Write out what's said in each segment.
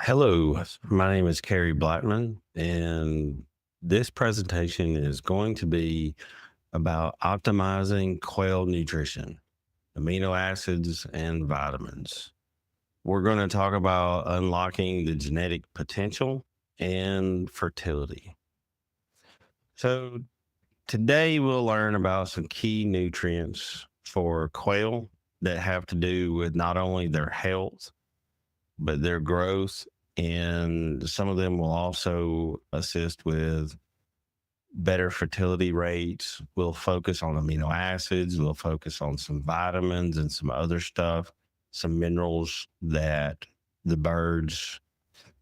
Hello, my name is Carey Blackman, and this presentation is going to be about optimizing quail nutrition, amino acids, and vitamins. We're going to talk about unlocking the genetic potential and fertility. So, today we'll learn about some key nutrients for quail that have to do with not only their health but their growth. And some of them will also assist with better fertility rates. We'll focus on amino acids. We'll focus on some vitamins and some other stuff, some minerals that the birds,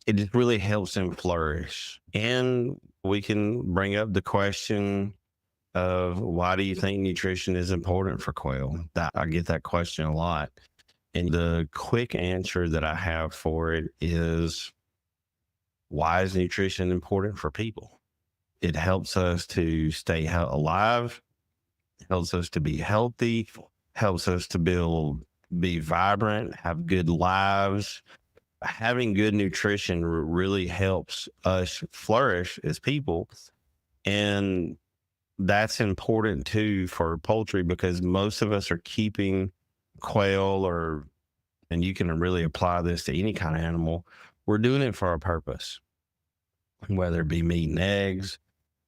it just really helps them flourish. And we can bring up the question of why do you think nutrition is important for quail? That I get that question a lot. And the quick answer that I have for it is, why is nutrition important for people? It helps us to stay alive, helps us to be healthy, helps us to be vibrant, have good lives. Having good nutrition really helps us flourish as people. And that's important too for poultry because most of us are keeping quail and you can really apply this to any kind of animal. We're doing it for a purpose, whether it be meat and eggs,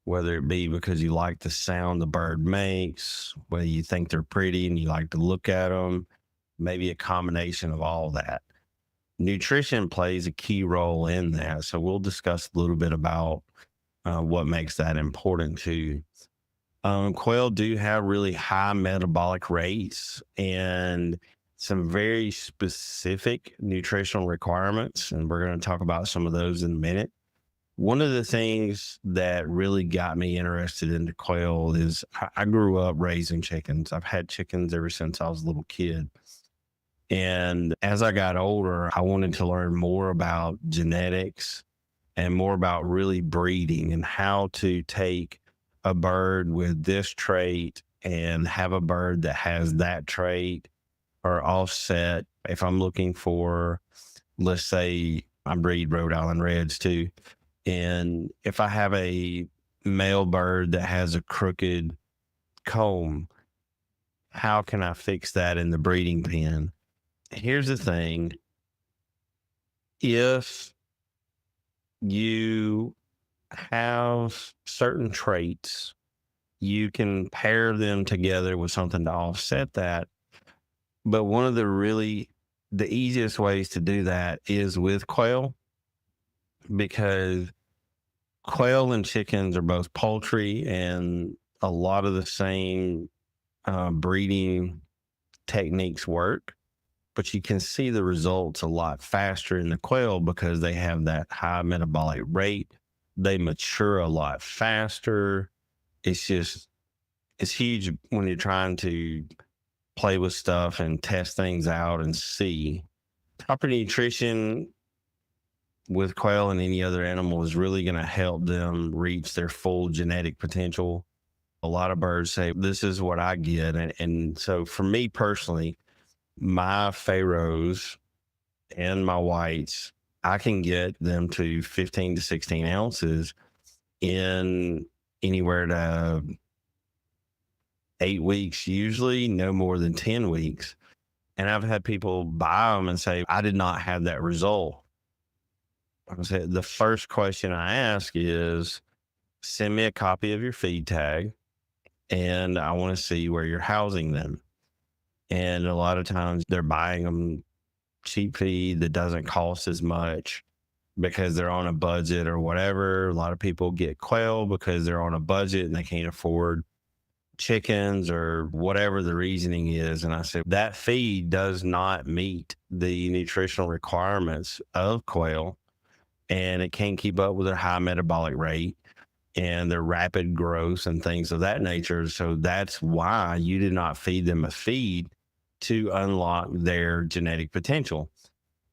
whether it be because you like the sound the bird makes, whether you think they're pretty and you like to look at them, maybe a combination of all that. Nutrition plays a key role in that. So we'll discuss a little bit about what makes that important too. Quail do have really high metabolic rates and some very specific nutritional requirements. And we're going to talk about some of those in a minute. One of the things that really got me interested into quail is I grew up raising chickens. I've had chickens ever since I was a little kid. And as I got older, I wanted to learn more about genetics and more about really breeding and how to take a bird with this trait and have a bird that has that trait or offset. If I'm looking for, let's say I breed Rhode Island Reds too. And if I have a male bird that has a crooked comb, how can I fix that in the breeding pen? Here's the thing. If you have certain traits, you can pair them together with something to offset that. But one of the easiest ways to do that is with quail, because quail and chickens are both poultry and a lot of the same breeding techniques work, but you can see the results a lot faster in the quail because they have that high metabolic rate. They mature a lot faster. It's huge when you're trying to play with stuff and test things out and see. Proper nutrition with quail and any other animal is really going to help them reach their full genetic potential. A lot of birds say, this is what I get. And so for me personally, my Pharaohs and my whites, I can get them to 15 to 16 ounces in anywhere to 8 weeks, usually no more than 10 weeks. And I've had people buy them and say, I did not have that result. I said, the first question I ask is, send me a copy of your feed tag and I want to see where you're housing them. And a lot of times they're buying them cheap feed that doesn't cost as much because they're on a budget or whatever. A lot of people get quail because they're on a budget and they can't afford chickens or whatever the reasoning is. And I said, that feed does not meet the nutritional requirements of quail and it can't keep up with their high metabolic rate and their rapid growth and things of that nature. So that's why you did not feed them a feed to unlock their genetic potential.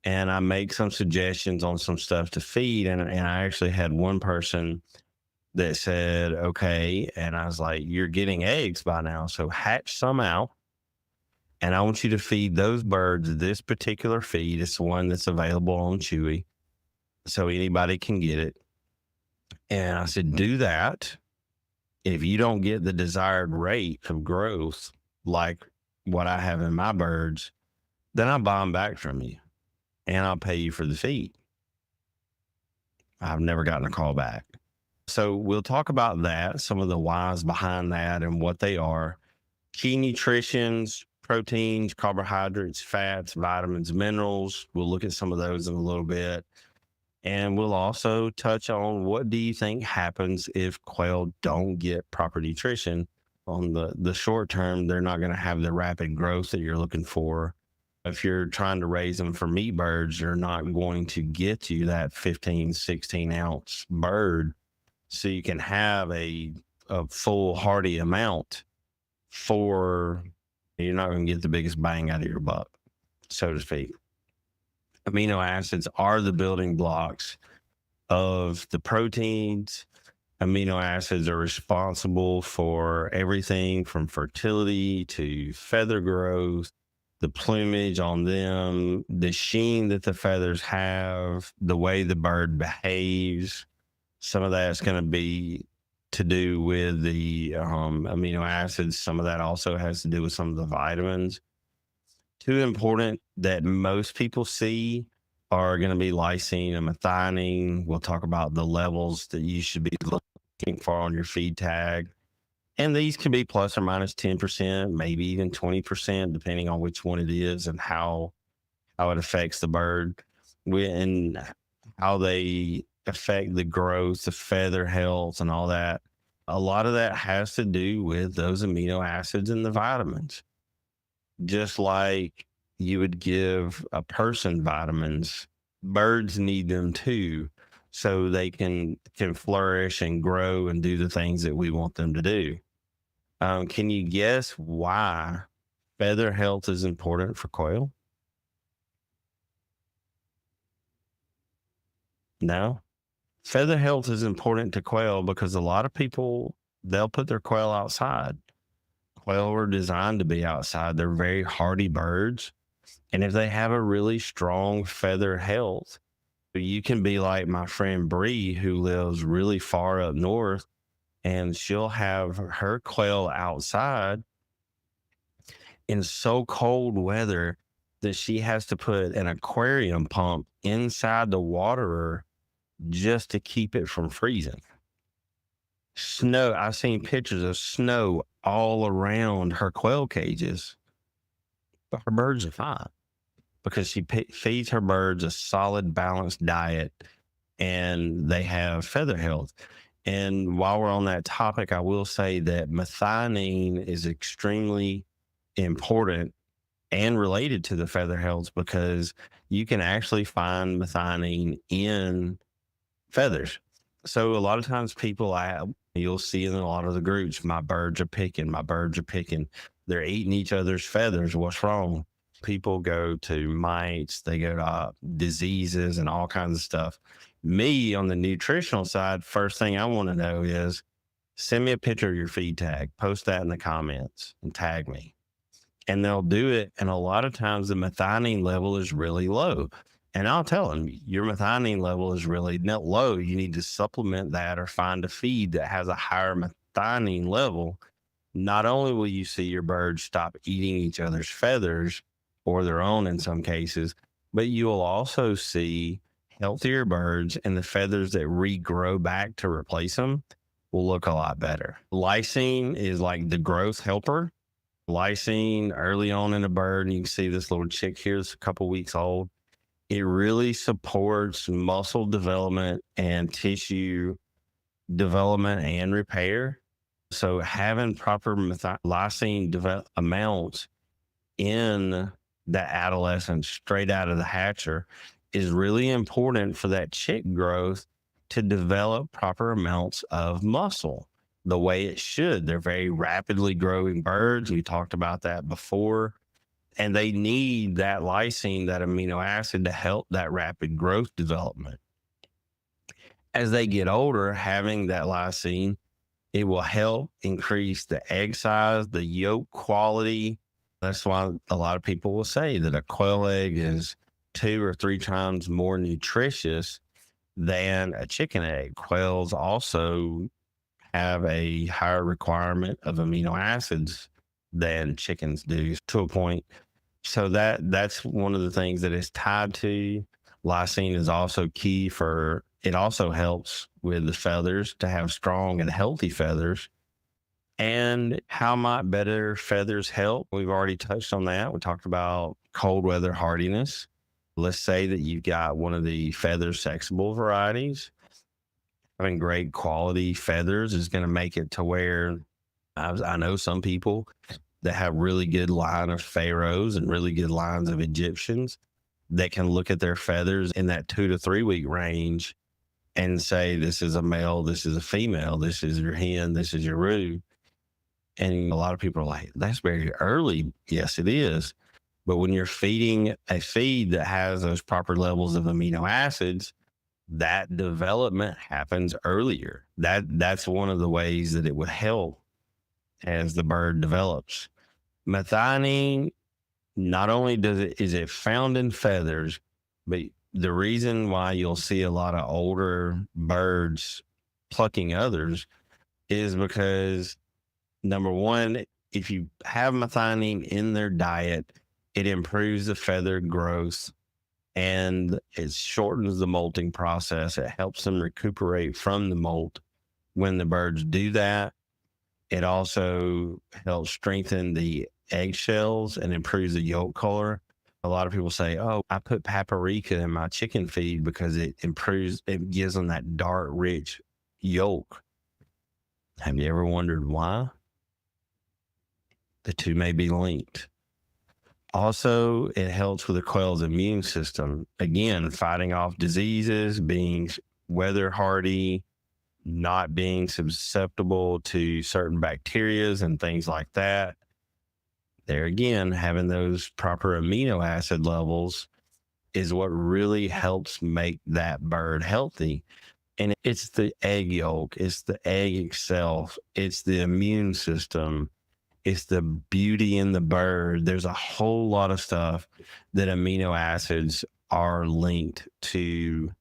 And I make some suggestions on some stuff to feed. And I actually had one person that said, okay. And I was like, you're getting eggs by now. So hatch some out. And I want you to feed those birds this particular feed. It's the one that's available on Chewy. so anybody can get it. And I said, do that. If you don't get the desired rate of growth, like what I have in my birds, then I'll buy them back from you and I'll pay you for the feed. I've never gotten a call back. So we'll talk about that, some of the whys behind that and what they are. Key nutritions, proteins, carbohydrates, fats, vitamins, minerals. We'll look at some of those in a little bit. And we'll also touch on what do you think happens if quail don't get proper nutrition. On the short term, they're not going to have the rapid growth that you're looking for. If you're trying to raise them for meat birds, you're not going to get you that 15, 16 ounce bird. So you can have a full hearty amount for, you're not going to get the biggest bang out of your buck, so to speak. Amino acids are the building blocks of the proteins. Amino acids are responsible for everything from fertility to feather growth, the plumage on them, the sheen that the feathers have, the way the bird behaves. Some of that's going to be to do with the amino acids. Some of that also has to do with some of the vitamins. Two important that most people see are going to be lysine and methionine. We'll talk about the levels that you should be looking for on your feed tag. And these can be plus or minus 10%, maybe even 20%, depending on which one it is and how it affects the bird and how they affect the growth, the feather health, and all that. A lot of that has to do with those amino acids and the vitamins. Just like you would give a person vitamins, birds need them too, so they can flourish and grow and do the things that we want them to do. Can you guess why feather health is important for quail? No. Feather health is important to quail because a lot of people, they'll put their quail outside. Quail were designed to be outside. They're very hardy birds. And if they have a really strong feather health, you can be like my friend Bree, who lives really far up north, and she'll have her quail outside in so cold weather that she has to put an aquarium pump inside the waterer just to keep it from freezing. Snow, I've seen pictures of snow all around her quail cages, but her birds are fine because she feeds her birds a solid, balanced diet and they have feather health. And while we're on that topic, I will say that methionine is extremely important and related to the feather health because you can actually find methionine in feathers. So a lot of times you'll see in a lot of the groups, my birds are picking, they're eating each other's feathers. What's wrong? People go to mites, they go to diseases and all kinds of stuff. Me on the nutritional side, first thing I want to know is send me a picture of your feed tag, post that in the comments and tag me. And they'll do it. And a lot of times the methionine level is really low. And I'll tell them your methionine level is really not low. You need to supplement that or find a feed that has a higher methionine level. Not only will you see your birds stop eating each other's feathers or their own in some cases, but you will also see healthier birds and the feathers that regrow back to replace them will look a lot better. Lysine is like the growth helper. Lysine early on in a bird, and you can see this little chick here is a couple weeks old. It really supports muscle development and tissue development and repair. So having proper lysine amounts in the adolescent straight out of the hatcher is really important for that chick growth to develop proper amounts of muscle the way it should. They're very rapidly growing birds. We talked about that before. And they need that lysine, that amino acid, to help that rapid growth development. As they get older, having that lysine, it will help increase the egg size, the yolk quality. That's why a lot of people will say that a quail egg is 2 or 3 times more nutritious than a chicken egg. Quails also have a higher requirement of amino acids than chickens do to a point. So that's one of the things that it's tied to. Lysine is also key for it, also helps with the feathers to have strong and healthy feathers. And how might better feathers help? We've already touched on that. We talked about cold weather hardiness. Let's say that you've got one of the feather sexable varieties. Having great quality feathers is going to make it to where I know some people that have really good line of pharaohs and really good lines of Egyptians that can look at their feathers in that 2 to 3 week range and say, this is a male, this is a female, this is your hen, this is your roux. And a lot of people are like, that's very early. Yes, it is. But when you're feeding a feed that has those proper levels of amino acids, that development happens earlier. That's one of the ways that it would help as the bird develops. Methionine, not only is it found in feathers, but the reason why you'll see a lot of older birds plucking others is because, number one, if you have methionine in their diet, it improves the feather growth and it shortens the molting process. It helps them recuperate from the molt when the birds do that. It also helps strengthen the eggshells and improves the yolk color. A lot of people say, oh, I put paprika in my chicken feed because it gives them that dark, rich yolk. Have you ever wondered why? The two may be linked. Also, it helps with the quail's immune system. Again, fighting off diseases, being weather hardy, not being susceptible to certain bacterias and things like that. There again, having those proper amino acid levels is what really helps make that bird healthy. And it's the egg yolk, it's the egg itself, it's the immune system, it's the beauty in the bird. There's a whole lot of stuff that amino acids are linked to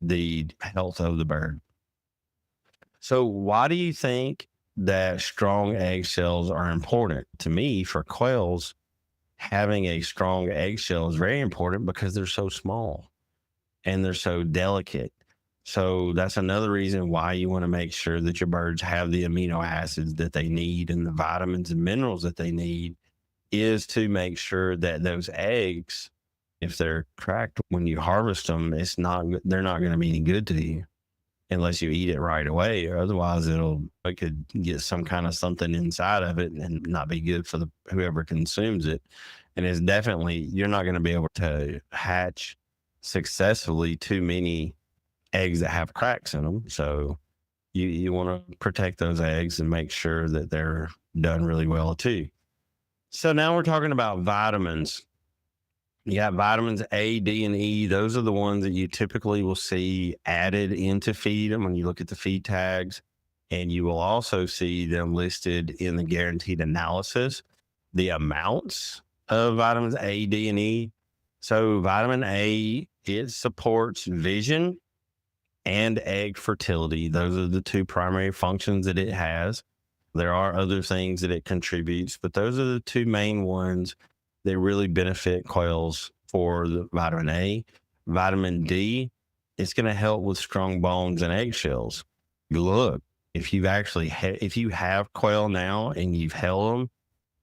the health of the bird. So why do you think that strong eggshells are important? To me, for quails, having a strong eggshell is very important because they're so small and they're so delicate. So that's another reason why you want to make sure that your birds have the amino acids that they need and the vitamins and minerals that they need, is to make sure that those eggs, if they're cracked when you harvest them, they're not going to be any good to you unless you eat it right away, or otherwise it could get some kind of something inside of it and not be good for whoever consumes it. And it's definitely, you're not going to be able to hatch successfully too many eggs that have cracks in them. So you want to protect those eggs and make sure that they're done really well too. So now we're talking about vitamins. You got vitamins A, D, and E. Those are the ones that you typically will see added into feed them when you look at the feed tags. And you will also see them listed in the guaranteed analysis, the amounts of vitamins A, D, and E. So vitamin A, it supports vision and egg fertility. Those are the two primary functions that it has. There are other things that it contributes, but those are the two main ones that really benefit quails for the vitamin A. Vitamin D, it's going to help with strong bones and eggshells. Look, if you have quail now and you've held them,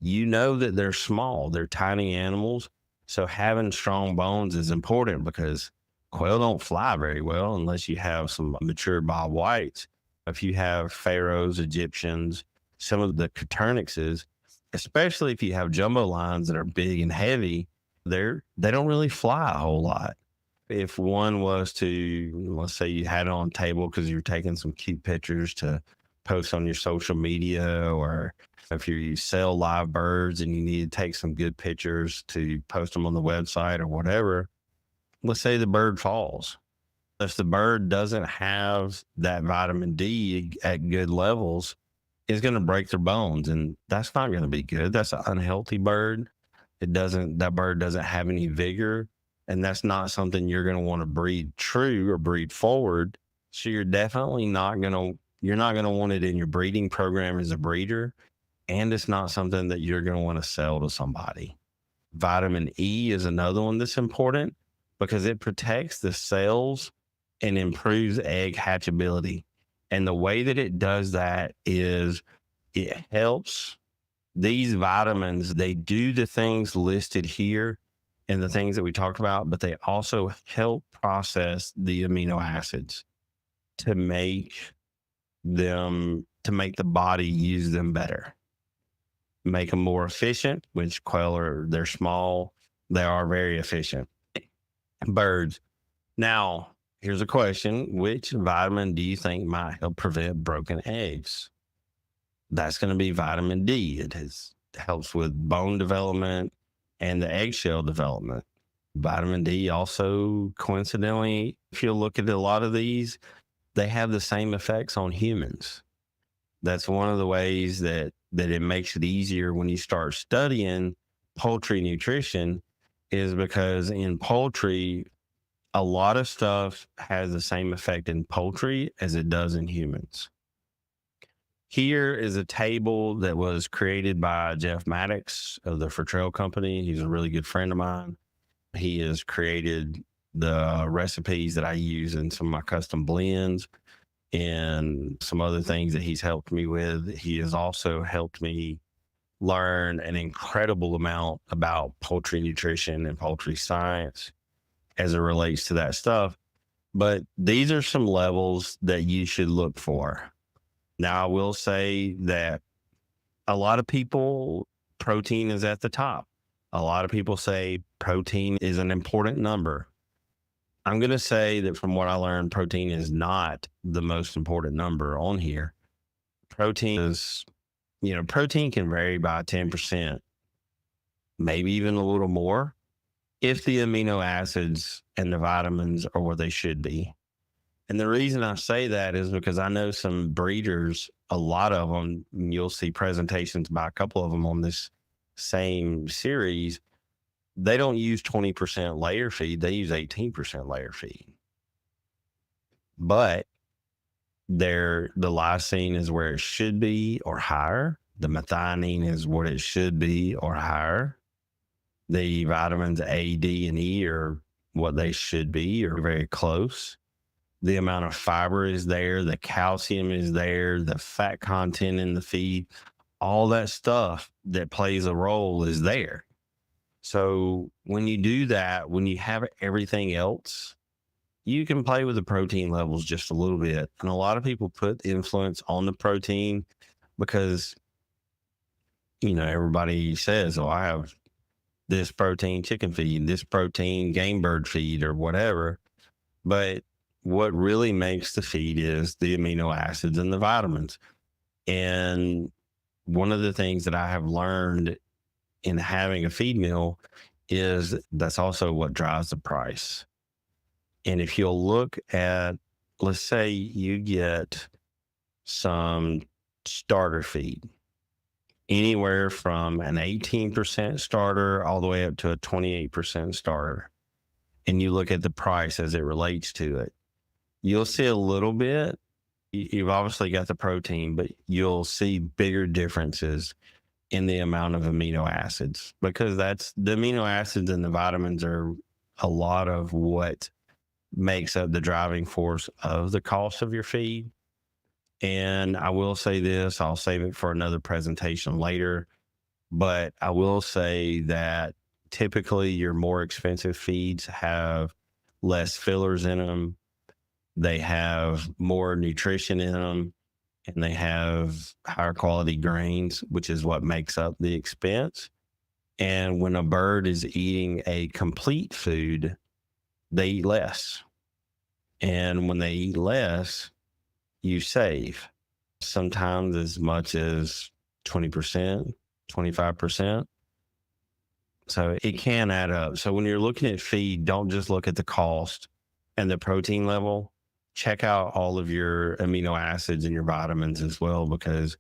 you know that they're small, they're tiny animals. So having strong bones is important because quail don't fly very well unless you have some mature bob whites. If you have pharaohs, Egyptians, some of the Coturnixes, especially if you have jumbo lines that are big and heavy, they don't really fly a whole lot. If one was to, let's say you had it on table because you're taking some cute pictures to post on your social media, or if you sell live birds and you need to take some good pictures to post them on the website or whatever, let's say the bird falls. If the bird doesn't have that vitamin D at good levels, it's going to break their bones, and that's not going to be good. That's an unhealthy bird. That bird doesn't have any vigor. and that's not something you're going to want to breed true or breed forward. So you're not going to want it in your breeding program as a breeder. And it's not something that you're going to want to sell to somebody. Vitamin E is another one that's important because it protects the cells and improves egg hatchability. And the way that it does that is it helps these vitamins, they do the things listed here and the things that we talked about, but they also help process the amino acids to make to make the body use them better, make them more efficient, which they're small. They are very efficient birds. Now, here's a question. Which vitamin do you think might help prevent broken eggs? That's going to be vitamin D. Helps with bone development and the eggshell development. Vitamin D also, coincidentally, if you look at a lot of these, they have the same effects on humans. That's one of the ways that it makes it easier when you start studying poultry nutrition, is because in poultry, a lot of stuff has the same effect in poultry as it does in humans. Here is a table that was created by Jeff Maddox of the Fertrell Company. He's a really good friend of mine. He has created the recipes that I use in some of my custom blends and some other things that he's helped me with. He has also helped me learn an incredible amount about poultry nutrition and poultry science as it relates to that stuff. But these are some levels that you should look for. Now, I will say that a lot of people, protein is at the top. A lot of people say protein is an important number. I'm going to say that from what I learned, protein is not the most important number on here. Protein can vary by 10%, maybe even a little more, if the amino acids and the vitamins are where they should be. And the reason I say that is because I know some breeders, a lot of them, you'll see presentations by a couple of them on this same series. They don't use 20% layer feed. They use 18% layer feed. But the lysine is where it should be or higher. The methionine is what it should be or higher. The vitamins A, D, and E are what they should be or very close. The amount of fiber is there. The calcium is there. The fat content in the feed, all that stuff that plays a role is there. So when you do that, when you have everything else, you can play with the protein levels just a little bit. And a lot of people put influence on the protein because, everybody says, oh, I have this protein chicken feed, this protein game bird feed or whatever. But what really makes the feed is the amino acids and the vitamins. And one of the things that I have learned in having a feed mill is that's also what drives the price. And if you'll look at, let's say you get some starter feed, anywhere from an 18% starter all the way up to a 28% starter, and you look at the price as it relates to it, you'll see a little bit. You've obviously got the protein, but you'll see bigger differences in the amount of amino acids, because that's the amino acids and the vitamins are a lot of what makes up the driving force of the cost of your feed. And I will say this, I'll save it for another presentation later, but I will say that typically your more expensive feeds have less fillers in them. They have more nutrition in them, and they have higher quality grains, which is what makes up the expense. And when a bird is eating a complete food, they eat less. And when they eat less, you save sometimes as much as 20%, 25%. So it can add up. So when you're looking at feed, don't just look at the cost and the protein level. Check out all of your amino acids and your vitamins as well, because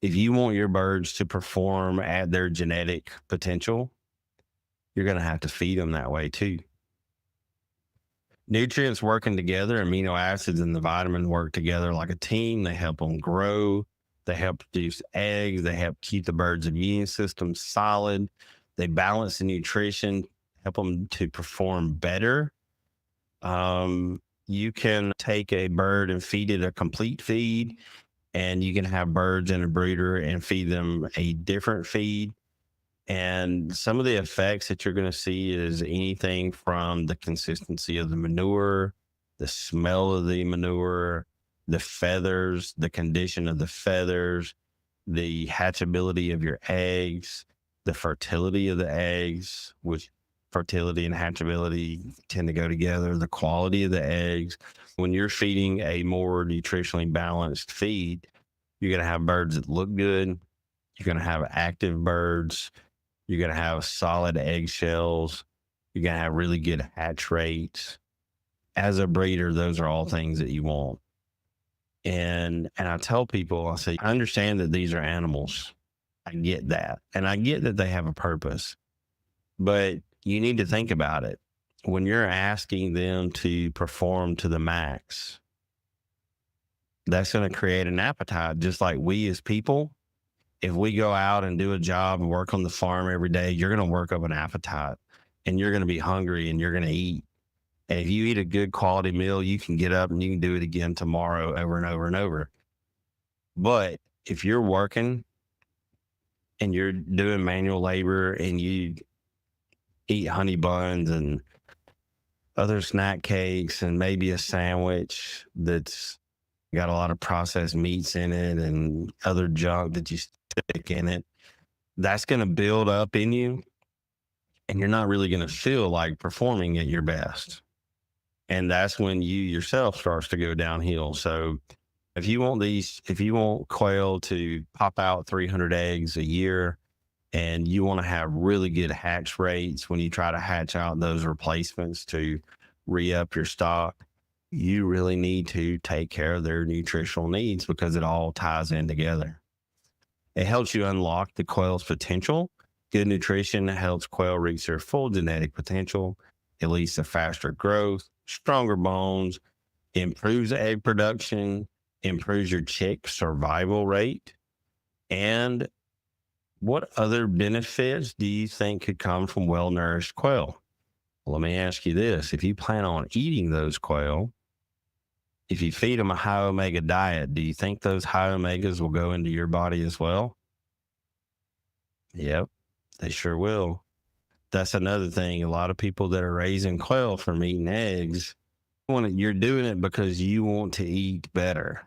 if you want your birds to perform at their genetic potential, you're going to have to feed them that way too. Nutrients working together, amino acids and the vitamin work together like a team. They help them grow. They help produce eggs. They help keep the bird's immune system solid. They balance the nutrition, help them to perform better. You can take a bird and feed it a complete feed, and you can have birds in a brooder and feed them a different feed. And some of the effects that you're going to see is anything from the consistency of the manure, the smell of the manure, the feathers, the condition of the feathers, the hatchability of your eggs, the fertility of the eggs, which fertility and hatchability tend to go together, the quality of the eggs. When you're feeding a more nutritionally balanced feed, you're going to have birds that look good. You're going to have active birds. You're going to have solid eggshells. You're going to have really good hatch rates. As a breeder, those are all things that you want. And I tell people, I say, I understand that these are animals. I get that. And I get that they have a purpose. But you need to think about it. When you're asking them to perform to the max, that's going to create an appetite, just like we as people. If we go out and do a job and work on the farm every day, you're going to work up an appetite and you're going to be hungry and you're going to eat. And if you eat a good quality meal, you can get up and you can do it again tomorrow over and over and over. But if you're working and you're doing manual labor and you eat honey buns and other snack cakes and maybe a sandwich that's got a lot of processed meats in it and other junk that you stick in it, that's going to build up in you and you're not really going to feel like performing at your best. And that's when you yourself starts to go downhill. So if you want quail to pop out 300 eggs a year and you want to have really good hatch rates when you try to hatch out those replacements to re-up your stock, you really need to take care of their nutritional needs because it all ties in together. It helps you unlock the quail's potential. Good nutrition helps quail reach their full genetic potential. It leads to faster growth, stronger bones, improves egg production, improves your chick survival rate. And what other benefits do you think could come from well-nourished quail? Well, let me ask you this. If you plan on eating those quail, if you feed them a high omega diet, do you think those high omegas will go into your body as well? Yep, they sure will. That's another thing. A lot of people that are raising quail from eating eggs, you're doing it because you want to eat better.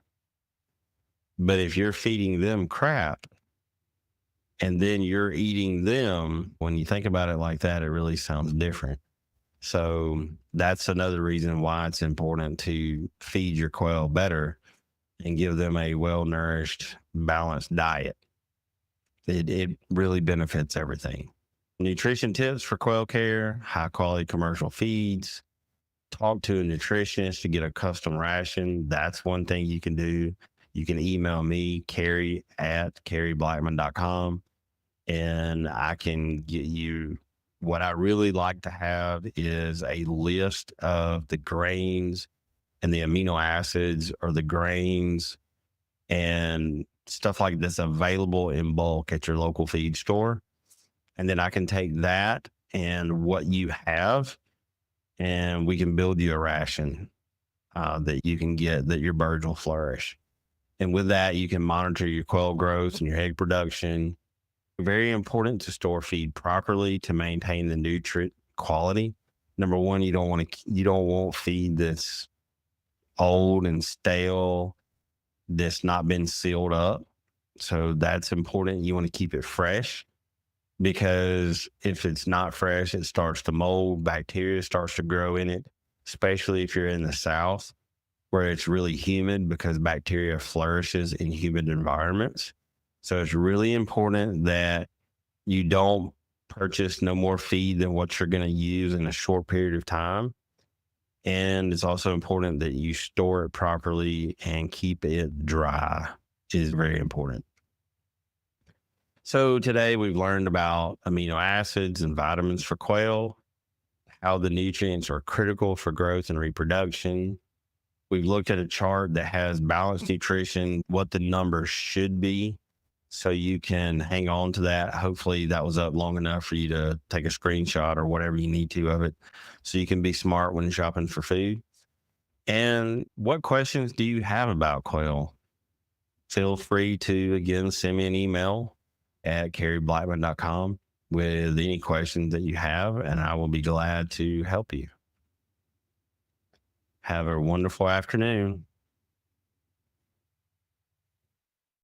But if you're feeding them crap and then you're eating them, when you think about it like that, it really sounds different. So that's another reason why it's important to feed your quail better and give them a well-nourished, balanced diet. It really benefits everything. Nutrition tips for quail care, high quality commercial feeds, talk to a nutritionist to get a custom ration. That's one thing you can do. You can email me, Carey at careyblackman.com, and I can get you. What I really like to have is a list of the grains and the amino acids or the grains and stuff like this available in bulk at your local feed store. And then I can take that and what you have, and we can build you a ration that you can get that your birds will flourish. And with that, you can monitor your quail growth and your egg production. Very important to store feed properly to maintain the nutrient quality. Number one, you don't want feed that's old and stale, that's not been sealed up. So that's important. You want to keep it fresh because if it's not fresh, it starts to mold, bacteria starts to grow in it, especially if you're in the South where it's really humid because bacteria flourishes in humid environments. So it's really important that you don't purchase no more feed than what you're going to use in a short period of time. And it's also important that you store it properly and keep it dry, which is very important. So today we've learned about amino acids and vitamins for quail, how the nutrients are critical for growth and reproduction. We've looked at a chart that has balanced nutrition, what the numbers should be, so you can hang on to that. Hopefully that was up long enough for you to take a screenshot or whatever you need to of it, so you can be smart when shopping for food. And what questions do you have about quail? Feel free to, again, send me an email at careyblackman.com with any questions that you have, and I will be glad to help you. Have a wonderful afternoon.